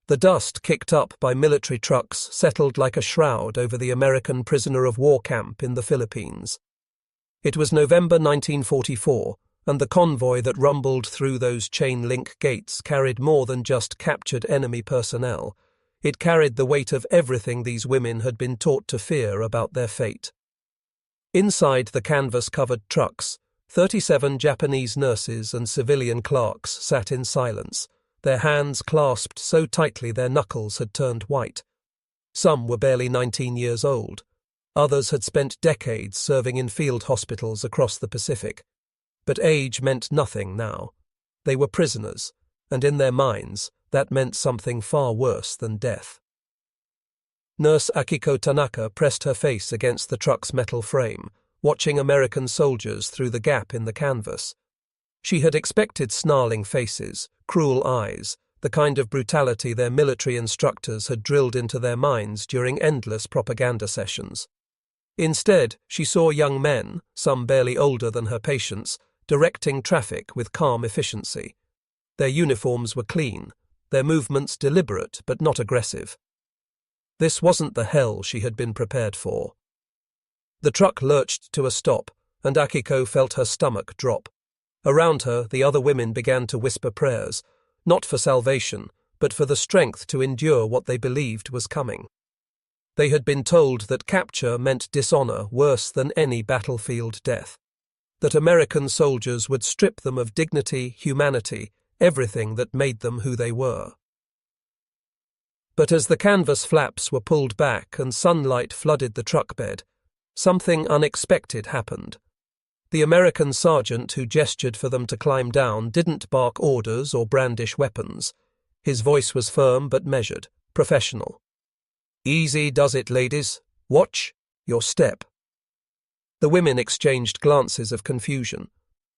The dust kicked up by military trucks settled like a shroud over the American prisoner of war camp in the Philippines. It was November 1944, and the convoy that rumbled through those chain-link gates carried more than just captured enemy personnel. It carried the weight of everything these women had been taught to fear about their fate. Inside the canvas-covered trucks, 37 Japanese nurses and civilian clerks sat in silence, their hands clasped so tightly their knuckles had turned white. Some were barely 19 years old. Others had spent decades serving in field hospitals across the Pacific. But age meant nothing now. They were prisoners, and in their minds, that meant something far worse than death. Nurse Akiko Tanaka pressed her face against the truck's metal frame, watching American soldiers through the gap in the canvas. She had expected snarling faces, cruel eyes, the kind of brutality their military instructors had drilled into their minds during endless propaganda sessions. Instead, she saw young men, some barely older than her patients, directing traffic with calm efficiency. Their uniforms were clean, their movements deliberate but not aggressive. This wasn't the hell she had been prepared for. The truck lurched to a stop, and Akiko felt her stomach drop. Around her, the other women began to whisper prayers, not for salvation, but for the strength to endure what they believed was coming. They had been told that capture meant dishonor worse than any battlefield death, that American soldiers would strip them of dignity, humanity, everything that made them who they were. But as the canvas flaps were pulled back and sunlight flooded the truck bed, something unexpected happened. The American sergeant who gestured for them to climb down didn't bark orders or brandish weapons. His voice was firm but measured, professional. "Easy does it, ladies. Watch your step." The women exchanged glances of confusion.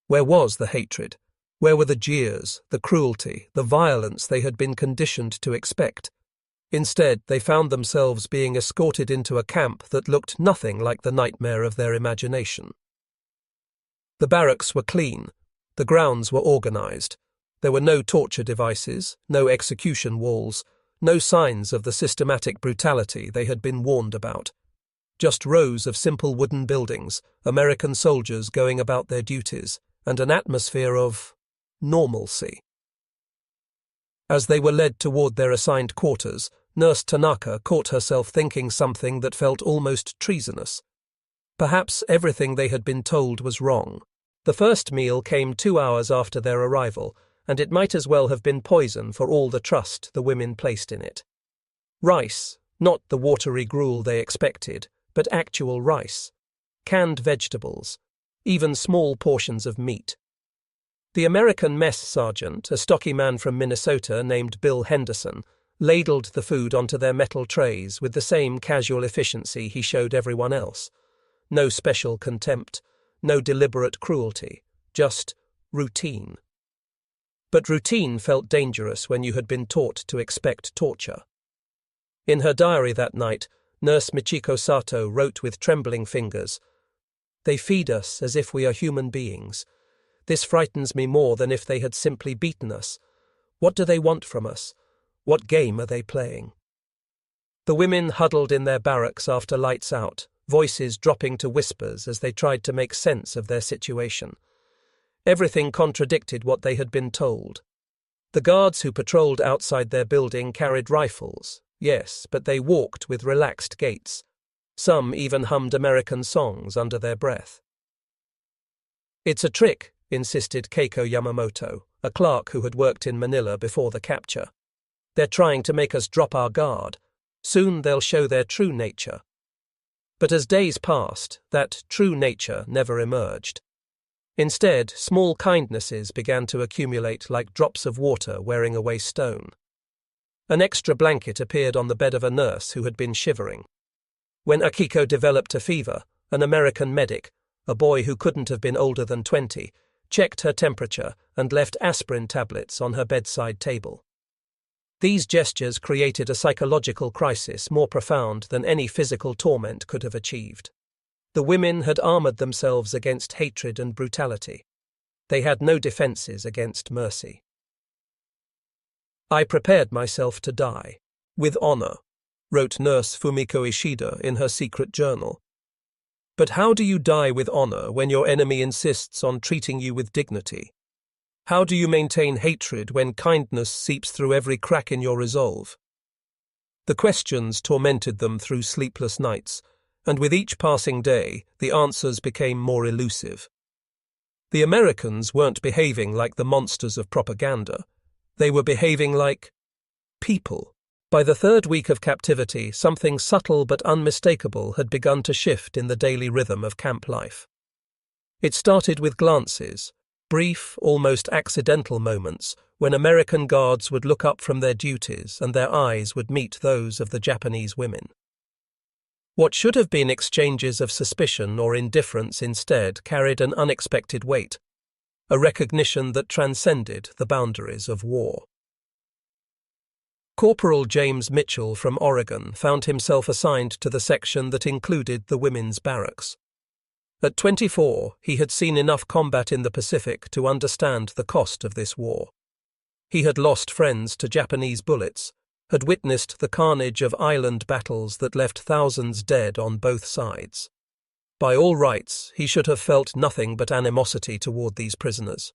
Where was the hatred? Where were the jeers, the cruelty, the violence they had been conditioned to expect? Instead, they found themselves being escorted into a camp that looked nothing like the nightmare of their imagination. The barracks were clean. The grounds were organized. There were no torture devices, no execution walls, no signs of the systematic brutality they had been warned about. Just rows of simple wooden buildings, American soldiers going about their duties, and an atmosphere of normalcy. As they were led toward their assigned quarters, Nurse Tanaka caught herself thinking something that felt almost treasonous. Perhaps everything they had been told was wrong. The first meal came 2 hours after their arrival, and it might as well have been poison for all the trust the women placed in it. Rice, not the watery gruel they expected, but actual rice. Canned vegetables, even small portions of meat. The American mess sergeant, a stocky man from Minnesota named Bill Henderson, ladled the food onto their metal trays with the same casual efficiency he showed everyone else. No special contempt, no deliberate cruelty, just routine. But routine felt dangerous when you had been taught to expect torture. In her diary that night, Nurse Michiko Sato wrote with trembling fingers, "They feed us as if we are human beings. This frightens me more than if they had simply beaten us. What do they want from us? What game are they playing?" The women huddled in their barracks after lights out, voices dropping to whispers as they tried to make sense of their situation. Everything contradicted what they had been told. The guards who patrolled outside their building carried rifles, yes, but they walked with relaxed gaits. Some even hummed American songs under their breath. "It's a trick," insisted Keiko Yamamoto, a clerk who had worked in Manila before the capture. "They're trying to make us drop our guard. Soon they'll show their true nature." But as days passed, that true nature never emerged. Instead, small kindnesses began to accumulate like drops of water wearing away stone. An extra blanket appeared on the bed of a nurse who had been shivering. When Akiko developed a fever, an American medic, a boy who couldn't have been older than 20, checked her temperature and left aspirin tablets on her bedside table. These gestures created a psychological crisis more profound than any physical torment could have achieved. The women had armored themselves against hatred and brutality. They had no defenses against mercy. I prepared myself to die. With honor, wrote Nurse Fumiko Ishida in her secret journal. But how do you die with honor when your enemy insists on treating you with dignity? How do you maintain hatred when kindness seeps through every crack in your resolve? The questions tormented them through sleepless nights, and with each passing day, the answers became more elusive. The Americans weren't behaving like the monsters of propaganda. They were behaving like people. By the third week of captivity, something subtle but unmistakable had begun to shift in the daily rhythm of camp life. It started with glances, brief, almost accidental moments when American guards would look up from their duties and their eyes would meet those of the Japanese women. What should have been exchanges of suspicion or indifference instead carried an unexpected weight, a recognition that transcended the boundaries of war. Corporal James Mitchell from Oregon found himself assigned to the section that included the women's barracks. At 24, he had seen enough combat in the Pacific to understand the cost of this war. He had lost friends to Japanese bullets, had witnessed the carnage of island battles that left thousands dead on both sides. By all rights, he should have felt nothing but animosity toward these prisoners.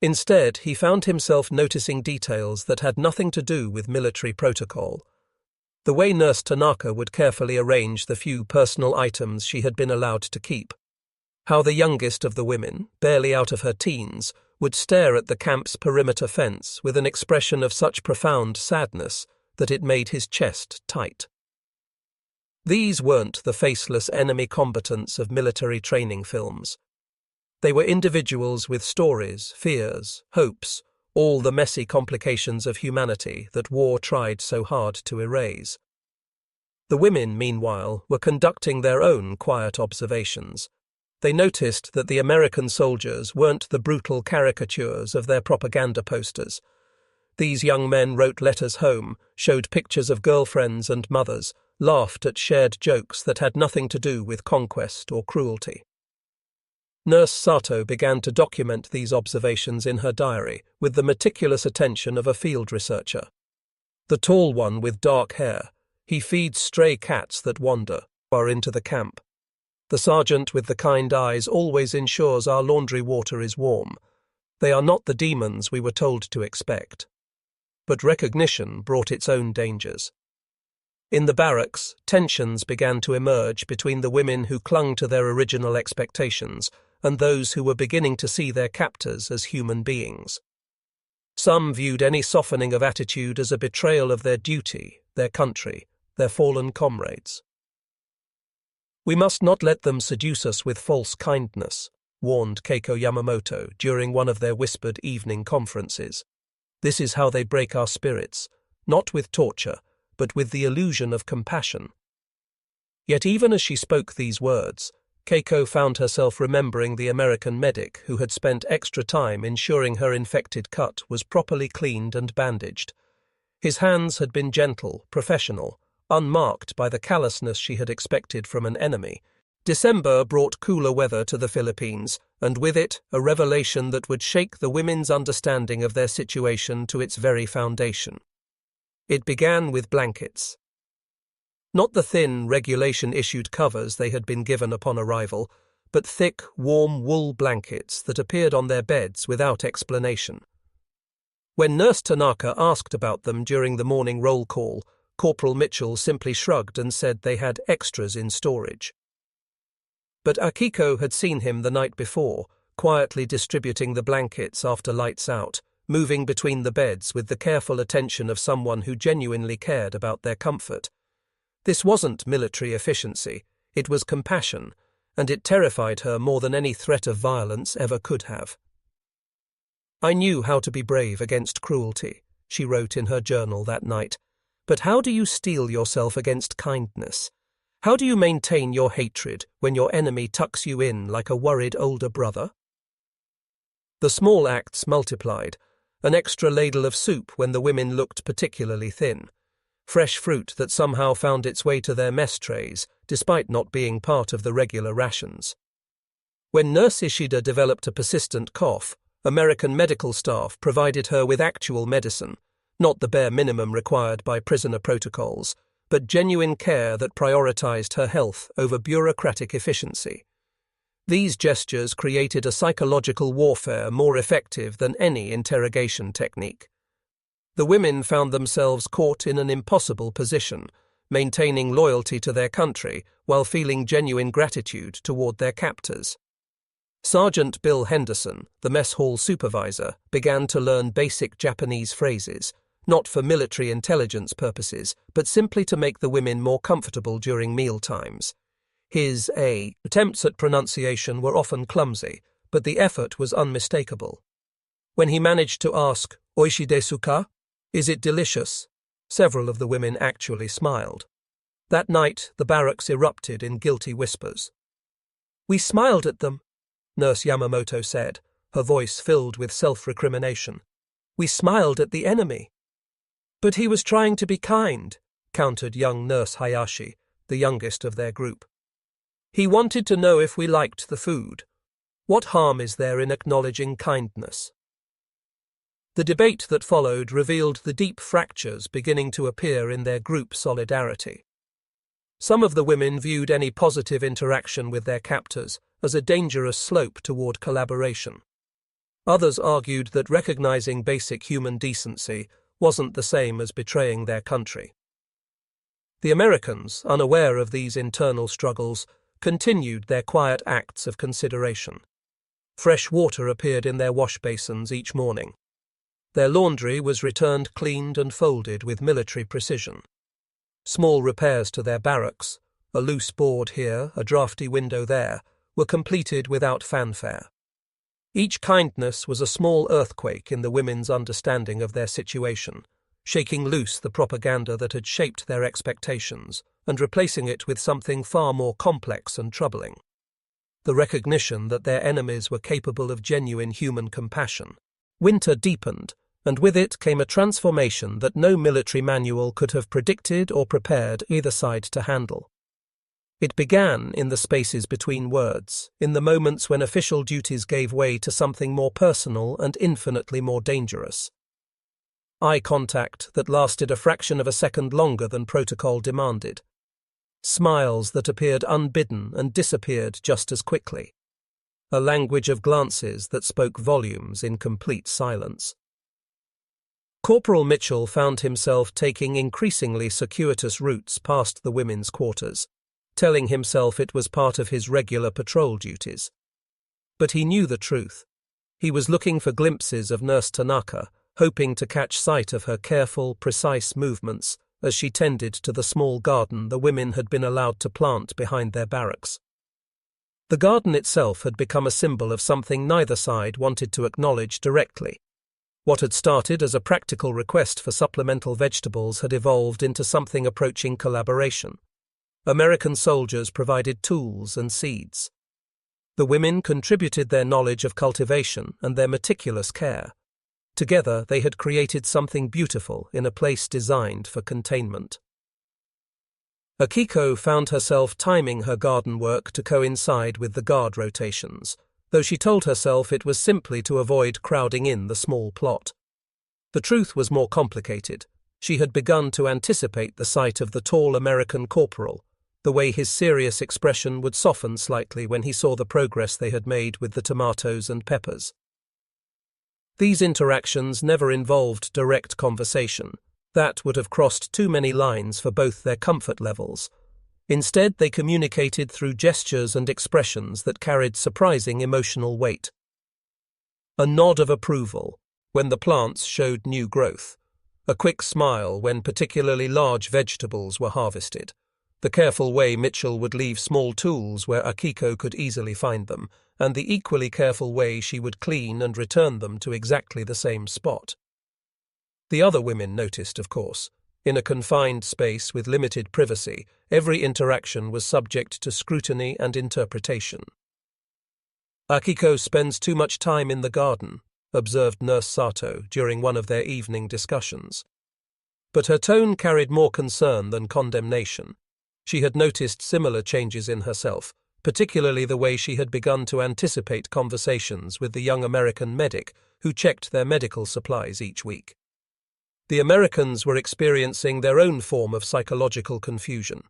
Instead, he found himself noticing details that had nothing to do with military protocol. The way Nurse Tanaka would carefully arrange the few personal items she had been allowed to keep. How the youngest of the women, barely out of her teens, would stare at the camp's perimeter fence with an expression of such profound sadness that it made his chest tight. These weren't the faceless enemy combatants of military training films. They were individuals with stories, fears, hopes, all the messy complications of humanity that war tried so hard to erase. The women, meanwhile, were conducting their own quiet observations. They noticed that the American soldiers weren't the brutal caricatures of their propaganda posters. These young men wrote letters home, showed pictures of girlfriends and mothers, laughed at shared jokes that had nothing to do with conquest or cruelty. Nurse Sato began to document these observations in her diary with the meticulous attention of a field researcher. The tall one with dark hair, he feeds stray cats that wander far into the camp. The sergeant with the kind eyes always ensures our laundry water is warm. They are not the demons we were told to expect. But recognition brought its own dangers. In the barracks, tensions began to emerge between the women who clung to their original expectations and those who were beginning to see their captors as human beings. Some viewed any softening of attitude as a betrayal of their duty, their country, their fallen comrades. "We must not let them seduce us with false kindness," warned Keiko Yamamoto during one of their whispered evening conferences. "This is how they break our spirits, not with torture, but with the illusion of compassion." Yet even as she spoke these words, Keiko found herself remembering the American medic who had spent extra time ensuring her infected cut was properly cleaned and bandaged. His hands had been gentle, professional, unmarked by the callousness she had expected from an enemy. December brought cooler weather to the Philippines, and with it a revelation that would shake the women's understanding of their situation to its very foundation. It began with blankets. Not the thin, regulation-issued covers they had been given upon arrival, but thick, warm wool blankets that appeared on their beds without explanation. When Nurse Tanaka asked about them during the morning roll call, Corporal Mitchell simply shrugged and said they had extras in storage. But Akiko had seen him the night before, quietly distributing the blankets after lights out, moving between the beds with the careful attention of someone who genuinely cared about their comfort. This wasn't military efficiency, it was compassion, and it terrified her more than any threat of violence ever could have. "I knew how to be brave against cruelty," she wrote in her journal that night, "but how do you steel yourself against kindness? How do you maintain your hatred when your enemy tucks you in like a worried older brother?" The small acts multiplied, an extra ladle of soup when the women looked particularly thin, fresh fruit that somehow found its way to their mess trays, despite not being part of the regular rations. When Nurse Ishida developed a persistent cough, American medical staff provided her with actual medicine, not the bare minimum required by prisoner protocols, but genuine care that prioritized her health over bureaucratic efficiency. These gestures created a psychological warfare more effective than any interrogation technique. The women found themselves caught in an impossible position, maintaining loyalty to their country while feeling genuine gratitude toward their captors. Sergeant Bill Henderson, the mess hall supervisor, began to learn basic Japanese phrases, not for military intelligence purposes, but simply to make the women more comfortable during meal times. His attempts at pronunciation were often clumsy, but the effort was unmistakable. When he managed to ask, "Oishi desu ka?" "Is it delicious?" several of the women actually smiled. That night, the barracks erupted in guilty whispers. "We smiled at them," Nurse Yamamoto said, her voice filled with self-recrimination. "We smiled at the enemy." "But he was trying to be kind," countered young Nurse Hayashi, the youngest of their group. "He wanted to know if we liked the food. What harm is there in acknowledging kindness?" The debate that followed revealed the deep fractures beginning to appear in their group solidarity. Some of the women viewed any positive interaction with their captors as a dangerous slope toward collaboration. Others argued that recognizing basic human decency wasn't the same as betraying their country. The Americans, unaware of these internal struggles, continued their quiet acts of consideration. Fresh water appeared in their wash basins each morning. Their laundry was returned cleaned and folded with military precision. Small repairs to their barracks, a loose board here, a drafty window there, were completed without fanfare. Each kindness was a small earthquake in the women's understanding of their situation, shaking loose the propaganda that had shaped their expectations and replacing it with something far more complex and troubling. The recognition that their enemies were capable of genuine human compassion. Winter deepened, and with it came a transformation that no military manual could have predicted or prepared either side to handle. It began in the spaces between words, in the moments when official duties gave way to something more personal and infinitely more dangerous. Eye contact that lasted a fraction of a second longer than protocol demanded. Smiles that appeared unbidden and disappeared just as quickly. A language of glances that spoke volumes in complete silence. Corporal Mitchell found himself taking increasingly circuitous routes past the women's quarters, telling himself it was part of his regular patrol duties. But he knew the truth. He was looking for glimpses of Nurse Tanaka, hoping to catch sight of her careful, precise movements as she tended to the small garden the women had been allowed to plant behind their barracks. The garden itself had become a symbol of something neither side wanted to acknowledge directly. What had started as a practical request for supplemental vegetables had evolved into something approaching collaboration. American soldiers provided tools and seeds. The women contributed their knowledge of cultivation and their meticulous care. Together, they had created something beautiful in a place designed for containment. Akiko found herself timing her garden work to coincide with the guard rotations, though she told herself it was simply to avoid crowding in the small plot. The truth was more complicated. She had begun to anticipate the sight of the tall American corporal, the way his serious expression would soften slightly when he saw the progress they had made with the tomatoes and peppers. These interactions never involved direct conversation. That would have crossed too many lines for both their comfort levels. Instead, they communicated through gestures and expressions that carried surprising emotional weight. A nod of approval when the plants showed new growth, a quick smile when particularly large vegetables were harvested, the careful way Mitchell would leave small tools where Akiko could easily find them, and the equally careful way she would clean and return them to exactly the same spot. The other women noticed, of course. In a confined space with limited privacy, every interaction was subject to scrutiny and interpretation. "Akiko spends too much time in the garden," observed Nurse Sato during one of their evening discussions. But her tone carried more concern than condemnation. She had noticed similar changes in herself, particularly the way she had begun to anticipate conversations with the young American medic who checked their medical supplies each week. The Americans were experiencing their own form of psychological confusion.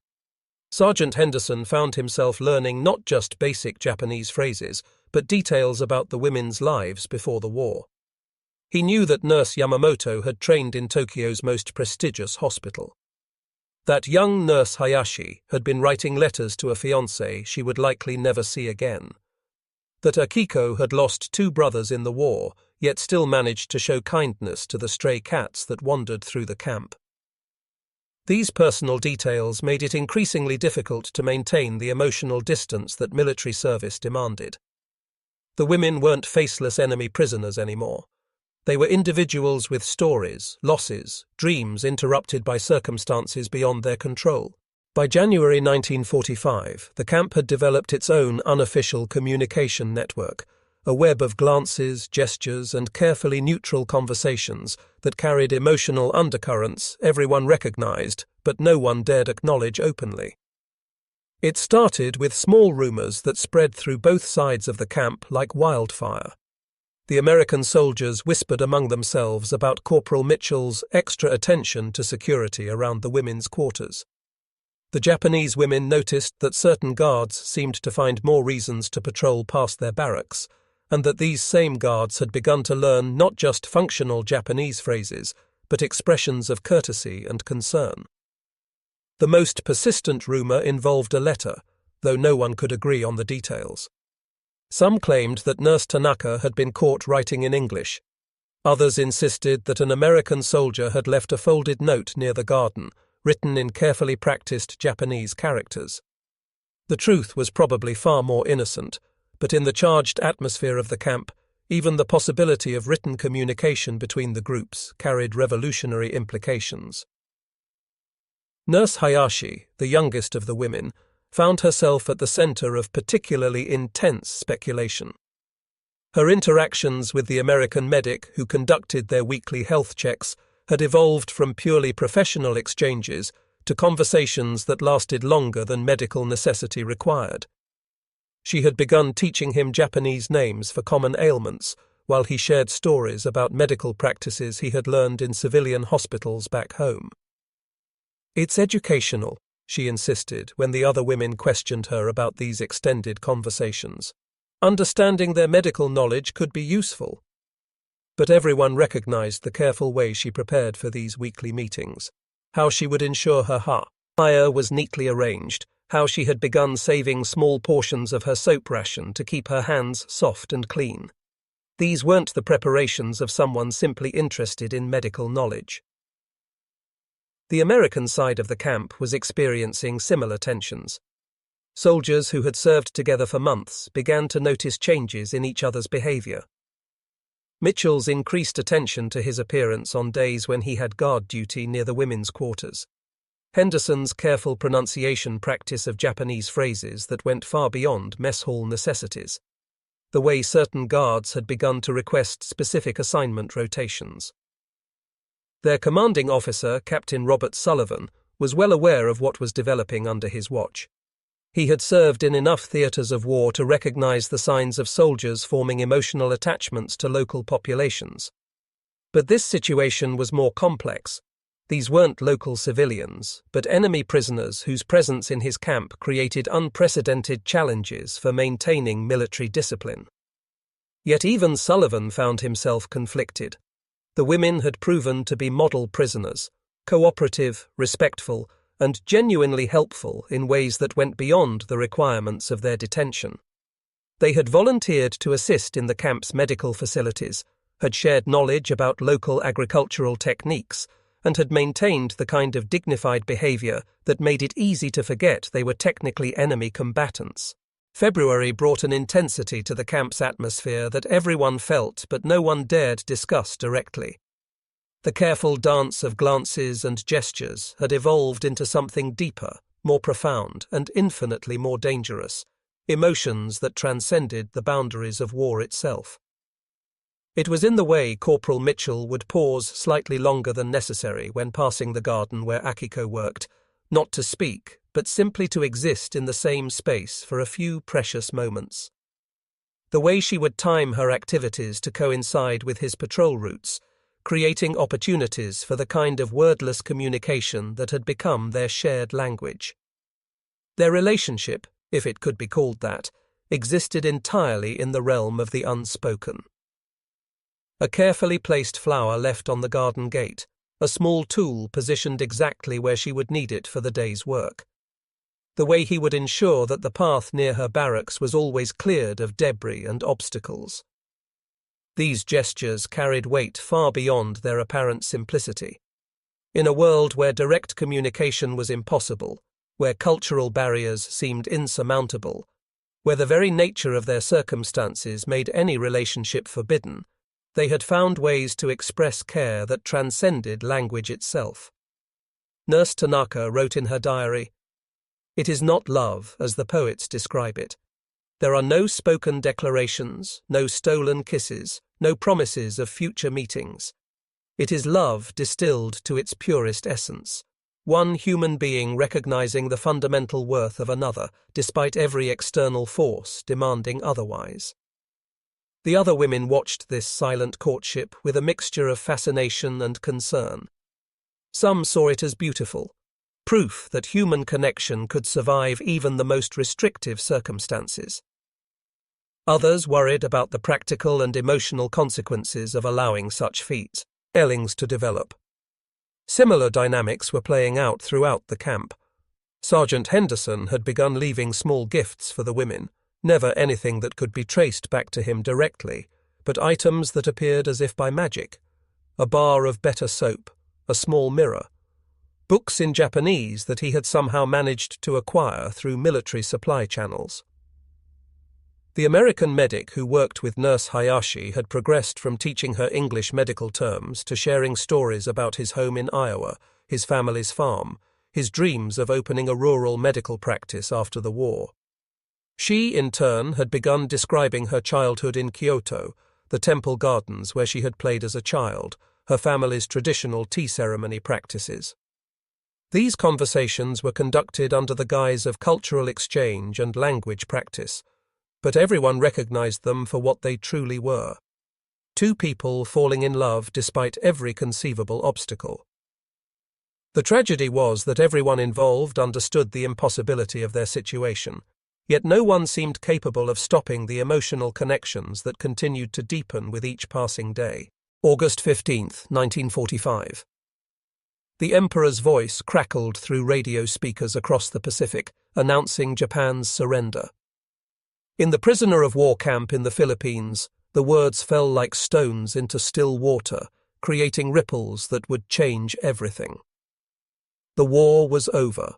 Sergeant Henderson found himself learning not just basic Japanese phrases, but details about the women's lives before the war. He knew that Nurse Yamamoto had trained in Tokyo's most prestigious hospital. That young Nurse Hayashi had been writing letters to a fiancé she would likely never see again. That Akiko had lost 2 brothers in the war, yet still managed to show kindness to the stray cats that wandered through the camp. These personal details made it increasingly difficult to maintain the emotional distance that military service demanded. The women weren't faceless enemy prisoners anymore. They were individuals with stories, losses, dreams interrupted by circumstances beyond their control. By January 1945, the camp had developed its own unofficial communication network, a web of glances, gestures, and carefully neutral conversations that carried emotional undercurrents everyone recognized, but no one dared acknowledge openly. It started with small rumors that spread through both sides of the camp like wildfire. The American soldiers whispered among themselves about Corporal Mitchell's extra attention to security around the women's quarters. The Japanese women noticed that certain guards seemed to find more reasons to patrol past their barracks, and that these same guards had begun to learn not just functional Japanese phrases, but expressions of courtesy and concern. The most persistent rumor involved a letter, though no one could agree on the details. Some claimed that Nurse Tanaka had been caught writing in English. Others insisted that an American soldier had left a folded note near the garden, written in carefully practiced Japanese characters. The truth was probably far more innocent, but in the charged atmosphere of the camp, even the possibility of written communication between the groups carried revolutionary implications. Nurse Hayashi, the youngest of the women, found herself at the center of particularly intense speculation. Her interactions with the American medic who conducted their weekly health checks had evolved from purely professional exchanges to conversations that lasted longer than medical necessity required. She had begun teaching him Japanese names for common ailments, while he shared stories about medical practices he had learned in civilian hospitals back home. "It's educational," she insisted when the other women questioned her about these extended conversations. "Understanding their medical knowledge could be useful." But everyone recognized the careful way she prepared for these weekly meetings, how she would ensure her hire was neatly arranged, how she had begun saving small portions of her soap ration to keep her hands soft and clean. These weren't the preparations of someone simply interested in medical knowledge. The American side of the camp was experiencing similar tensions. Soldiers who had served together for months began to notice changes in each other's behavior. Mitchell's increased attention to his appearance on days when he had guard duty near the women's quarters. Henderson's careful pronunciation practice of Japanese phrases that went far beyond mess hall necessities. The way certain guards had begun to request specific assignment rotations. Their commanding officer, Captain Robert Sullivan, was well aware of what was developing under his watch. He had served in enough theatres of war to recognize the signs of soldiers forming emotional attachments to local populations. But this situation was more complex. These weren't local civilians, but enemy prisoners whose presence in his camp created unprecedented challenges for maintaining military discipline. Yet even Sullivan found himself conflicted. The women had proven to be model prisoners, cooperative, respectful, and genuinely helpful in ways that went beyond the requirements of their detention. They had volunteered to assist in the camp's medical facilities, had shared knowledge about local agricultural techniques, and had maintained the kind of dignified behavior that made it easy to forget they were technically enemy combatants. February brought an intensity to the camp's atmosphere that everyone felt but no one dared discuss directly. The careful dance of glances and gestures had evolved into something deeper, more profound, and infinitely more dangerous, emotions that transcended the boundaries of war itself. It was in the way Corporal Mitchell would pause slightly longer than necessary when passing the garden where Akiko worked, not to speak, but simply to exist in the same space for a few precious moments. The way she would time her activities to coincide with his patrol routes, creating opportunities for the kind of wordless communication that had become their shared language. Their relationship, if it could be called that, existed entirely in the realm of the unspoken. A carefully placed flower left on the garden gate, a small tool positioned exactly where she would need it for the day's work. The way he would ensure that the path near her barracks was always cleared of debris and obstacles. These gestures carried weight far beyond their apparent simplicity. In a world where direct communication was impossible, where cultural barriers seemed insurmountable, where the very nature of their circumstances made any relationship forbidden, they had found ways to express care that transcended language itself. Nurse Tanaka wrote in her diary, "It is not love as the poets describe it. There are no spoken declarations, no stolen kisses, no promises of future meetings. It is love distilled to its purest essence, one human being recognizing the fundamental worth of another, despite every external force demanding otherwise." The other women watched this silent courtship with a mixture of fascination and concern. Some saw it as beautiful, proof that human connection could survive even the most restrictive circumstances. Others worried about the practical and emotional consequences of allowing such feelings to develop. Similar dynamics were playing out throughout the camp. Sergeant Henderson had begun leaving small gifts for the women, never anything that could be traced back to him directly, but items that appeared as if by magic. A bar of better soap, a small mirror, books in Japanese that he had somehow managed to acquire through military supply channels. The American medic who worked with Nurse Hayashi had progressed from teaching her English medical terms to sharing stories about his home in Iowa, his family's farm, his dreams of opening a rural medical practice after the war. She, in turn, had begun describing her childhood in Kyoto, the temple gardens where she had played as a child, her family's traditional tea ceremony practices. These conversations were conducted under the guise of cultural exchange and language practice, but everyone recognized them for what they truly were: two people falling in love despite every conceivable obstacle. The tragedy was that everyone involved understood the impossibility of their situation, yet no one seemed capable of stopping the emotional connections that continued to deepen with each passing day. August 15, 1945. The Emperor's voice crackled through radio speakers across the Pacific, announcing Japan's surrender. In the prisoner of war camp in the Philippines, the words fell like stones into still water, creating ripples that would change everything. The war was over,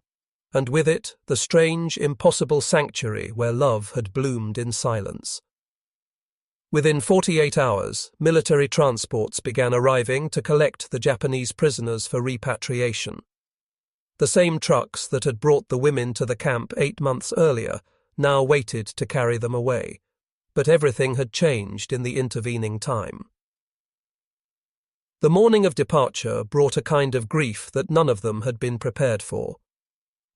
and with it the strange, impossible sanctuary where love had bloomed in silence. Within 48 hours, military transports began arriving to collect the Japanese prisoners for repatriation. The same trucks that had brought the women to the camp 8 months earlier now waited to carry them away, but everything had changed in the intervening time. The morning of departure brought a kind of grief that none of them had been prepared for.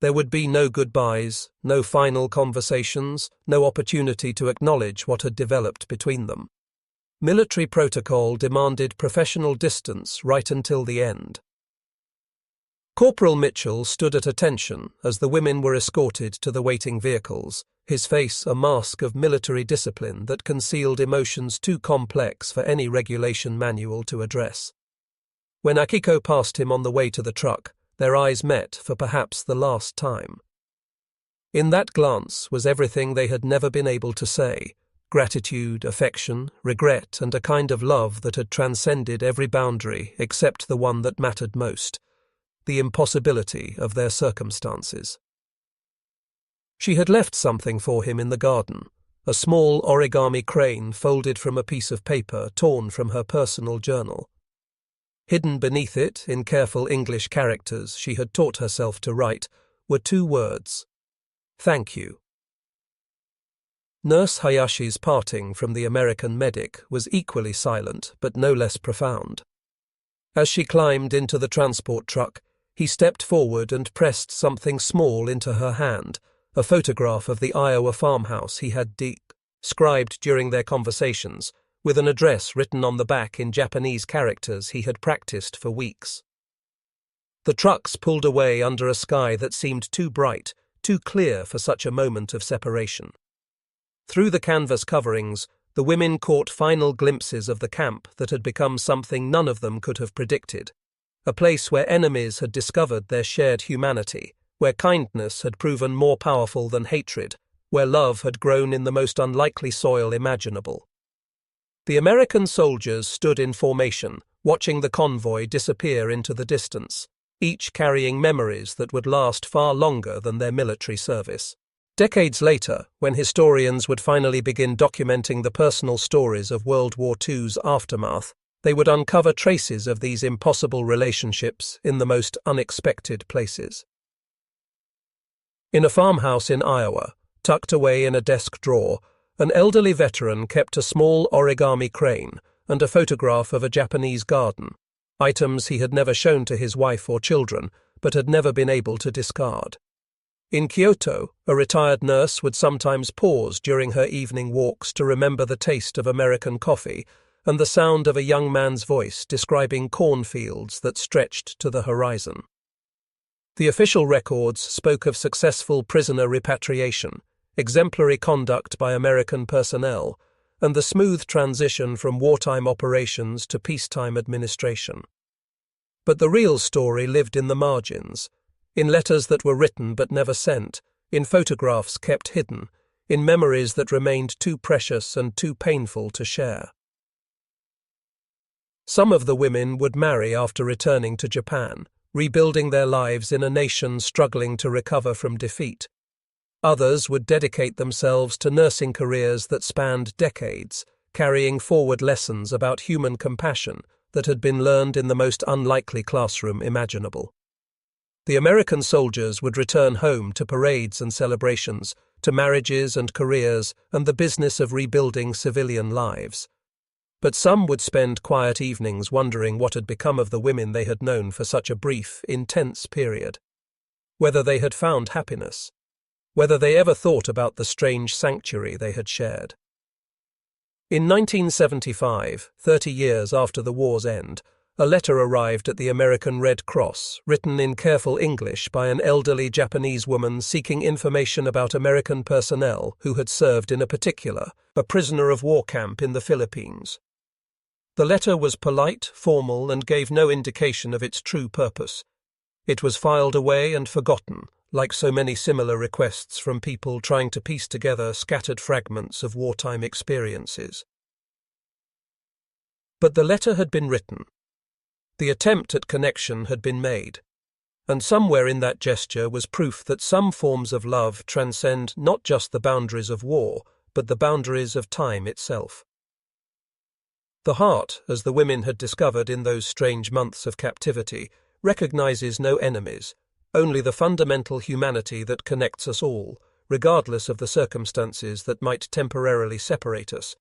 There would be no goodbyes, no final conversations, no opportunity to acknowledge what had developed between them. Military protocol demanded professional distance right until the end. Corporal Mitchell stood at attention as the women were escorted to the waiting vehicles, his face a mask of military discipline that concealed emotions too complex for any regulation manual to address. When Akiko passed him on the way to the truck, their eyes met for perhaps the last time. In that glance was everything they had never been able to say: gratitude, affection, regret, and a kind of love that had transcended every boundary except the one that mattered most: the impossibility of their circumstances. She had left something for him in the garden, a small origami crane folded from a piece of paper torn from her personal journal. Hidden beneath it, in careful English characters she had taught herself to write, were 2 words: "Thank you." Nurse Hayashi's parting from the American medic was equally silent but no less profound. As she climbed into the transport truck, he stepped forward and pressed something small into her hand, a photograph of the Iowa farmhouse he had described during their conversations, with an address written on the back in Japanese characters he had practiced for weeks. The trucks pulled away under a sky that seemed too bright, too clear for such a moment of separation. Through the canvas coverings, the women caught final glimpses of the camp that had become something none of them could have predicted, a place where enemies had discovered their shared humanity, where kindness had proven more powerful than hatred, where love had grown in the most unlikely soil imaginable. The American soldiers stood in formation, watching the convoy disappear into the distance, each carrying memories that would last far longer than their military service. Decades later, when historians would finally begin documenting the personal stories of World War II's aftermath, they would uncover traces of these impossible relationships in the most unexpected places. In a farmhouse in Iowa, tucked away in a desk drawer, an elderly veteran kept a small origami crane and a photograph of a Japanese garden, items he had never shown to his wife or children, but had never been able to discard. In Kyoto, a retired nurse would sometimes pause during her evening walks to remember the taste of American coffee and the sound of a young man's voice describing cornfields that stretched to the horizon. The official records spoke of successful prisoner repatriation, exemplary conduct by American personnel, and the smooth transition from wartime operations to peacetime administration. But the real story lived in the margins, in letters that were written but never sent, in photographs kept hidden, in memories that remained too precious and too painful to share. Some of the women would marry after returning to Japan, rebuilding their lives in a nation struggling to recover from defeat. Others would dedicate themselves to nursing careers that spanned decades, carrying forward lessons about human compassion that had been learned in the most unlikely classroom imaginable. The American soldiers would return home to parades and celebrations, to marriages and careers, and the business of rebuilding civilian lives. But some would spend quiet evenings wondering what had become of the women they had known for such a brief, intense period. Whether they had found happiness. Whether they ever thought about the strange sanctuary they had shared. In 1975, 30 years after the war's end, a letter arrived at the American Red Cross, written in careful English by an elderly Japanese woman seeking information about American personnel who had served in a prisoner of war camp in the Philippines. The letter was polite, formal, and gave no indication of its true purpose. It was filed away and forgotten, like so many similar requests from people trying to piece together scattered fragments of wartime experiences. But the letter had been written. The attempt at connection had been made, and somewhere in that gesture was proof that some forms of love transcend not just the boundaries of war, but the boundaries of time itself. The heart, as the women had discovered in those strange months of captivity, recognizes no enemies, only the fundamental humanity that connects us all, regardless of the circumstances that might temporarily separate us.